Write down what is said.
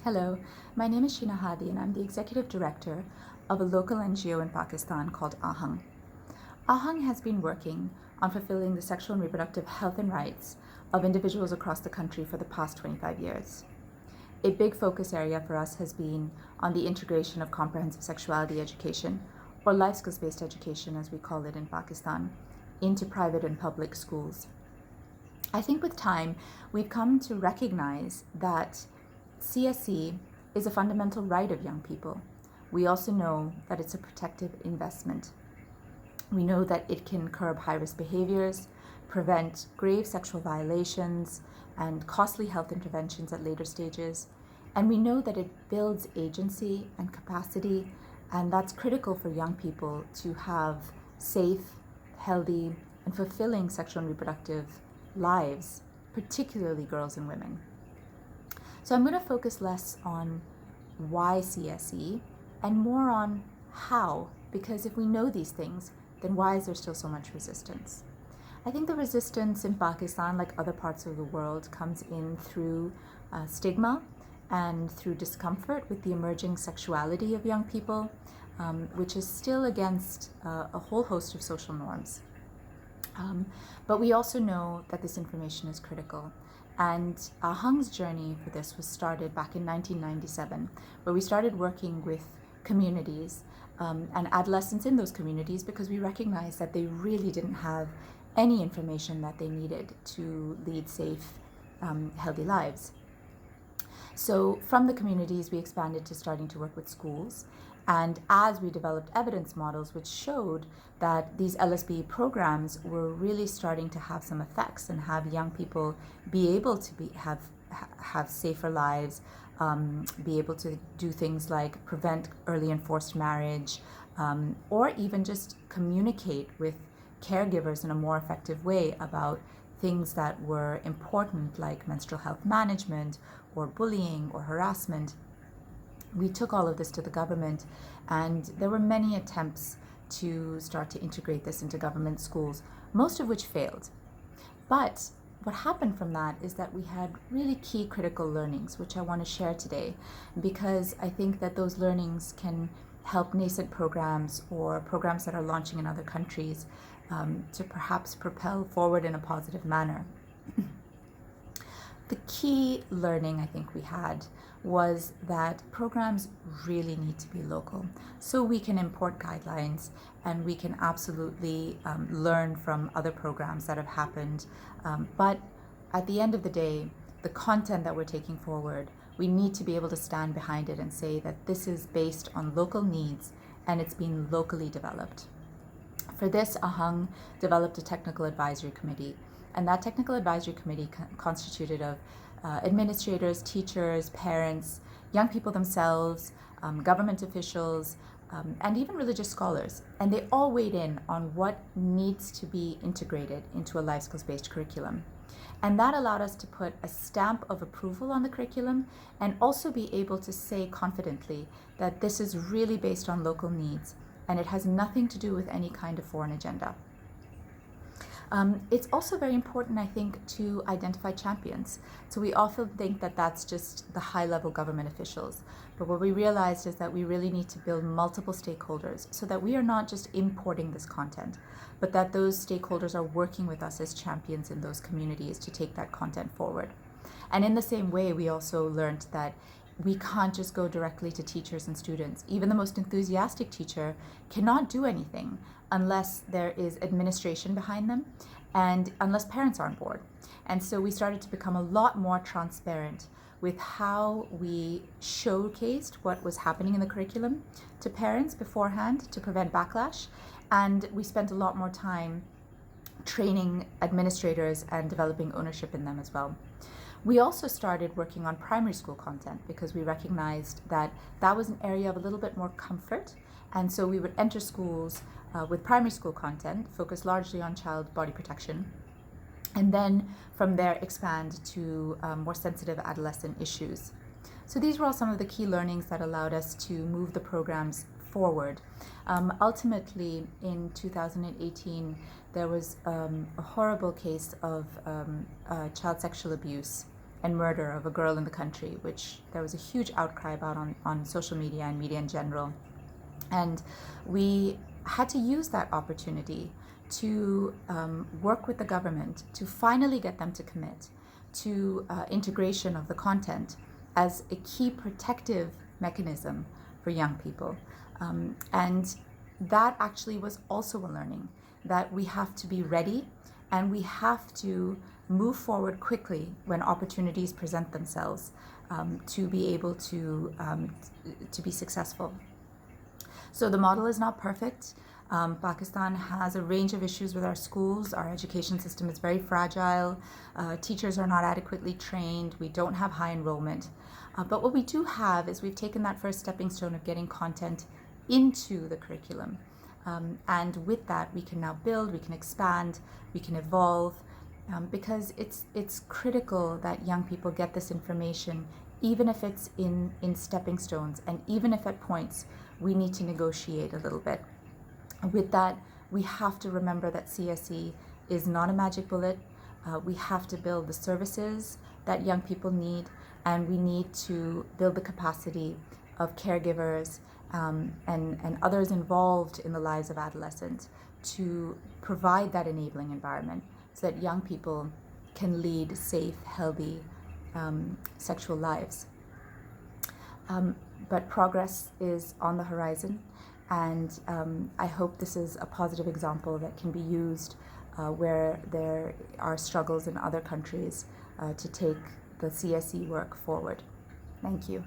Hello, my name is Sheena Hadi and I'm the Executive Director of a local NGO in Pakistan called Aahung. Aahung has been working on fulfilling the sexual and reproductive health and rights of individuals across the country for the past 25 years. A big focus area for us has been on the integration of comprehensive sexuality education, or life skills-based education as we call it in Pakistan, into private and public schools. I think with time, we've come to recognize that CSE is a fundamental right of young people. We also know that it's a protective investment. We know that it can curb high-risk behaviors, prevent grave sexual violations, and costly health interventions at later stages. And we know that it builds agency and capacity, and that's critical for young people to have safe, healthy, and fulfilling sexual and reproductive lives, particularly girls and women. So I'm going to focus less on why CSE and more on how, because if we know these things, then why is there still so much resistance? I think the resistance in Pakistan, like other parts of the world, comes in through stigma and through discomfort with the emerging sexuality of young people, which is still against a whole host of social norms. But we also know that this information is critical. And Aahung's journey for this was started back in 1997, where we started working with communities and adolescents in those communities because we recognized that they really didn't have any information that they needed to lead safe, healthy lives. So from the communities, we expanded to starting to work with schools. And as we developed evidence models which showed that these LSB programs were really starting to have some effects and have young people be able to have safer lives, be able to do things like prevent early and forced marriage, or even just communicate with caregivers in a more effective way about things that were important like menstrual health management or bullying or harassment. We took all of this to the government, and there were many attempts to start to integrate this into government schools, most of which failed. But what happened from that is that we had really key critical learnings, which I want to share today, because I think that those learnings can help nascent programs or programs that are launching in other countries to perhaps propel forward in a positive manner. The key learning I think we had was that programs really need to be local. So we can import guidelines and we can absolutely learn from other programs that have happened. But at the end of the day, the content that we're taking forward, we need to be able to stand behind it and say that this is based on local needs and it's been locally developed. For this, Aahung developed a technical advisory committee. And that technical advisory committee constituted of administrators, teachers, parents, young people themselves, government officials, and even religious scholars. And they all weighed in on what needs to be integrated into a life skills-based curriculum. And that allowed us to put a stamp of approval on the curriculum and also be able to say confidently that this is really based on local needs and it has nothing to do with any kind of foreign agenda. It's also very important, I think, to identify champions. So we often think that that's just the high-level government officials. But what we realized is that we really need to build multiple stakeholders so that we are not just importing this content, but that those stakeholders are working with us as champions in those communities to take that content forward. And in the same way, we also learned that we can't just go directly to teachers and students. Even the most enthusiastic teacher cannot do anything unless there is administration behind them and unless parents are on board. And so we started to become a lot more transparent with how we showcased what was happening in the curriculum to parents beforehand to prevent backlash. And we spent a lot more time training administrators and developing ownership in them as well. We also started working on primary school content because we recognized that that was an area of a little bit more comfort. And so we would enter schools with primary school content, focused largely on child body protection, and then from there expand to more sensitive adolescent issues. So these were all some of the key learnings that allowed us to move the programs forward. Ultimately, in 2018, there was a horrible case of child sexual abuse and murder of a girl in the country, which there was a huge outcry about on social media and media in general. And we had to use that opportunity to work with the government to finally get them to commit to integration of the content as a key protective mechanism for young people. And that actually was also a learning, that we have to be ready and we have to move forward quickly when opportunities present themselves to be able to be successful. So the model is not perfect. Pakistan has a range of issues with our schools. Our education system is very fragile. Teachers are not adequately trained. We don't have high enrollment. But what we do have is we've taken that first stepping stone of getting content into the curriculum. And with that, we can now build, we can expand, we can evolve, because it's critical that young people get this information, even if it's in stepping stones, and even if at points we need to negotiate a little bit. With that, we have to remember that CSE is not a magic bullet. We have to build the services that young people need, and we need to build the capacity of caregivers and others involved in the lives of adolescents to provide that enabling environment so that young people can lead safe, healthy sexual lives. But progress is on the horizon, and I hope this is a positive example that can be used where there are struggles in other countries to take the CSE work forward. Thank you.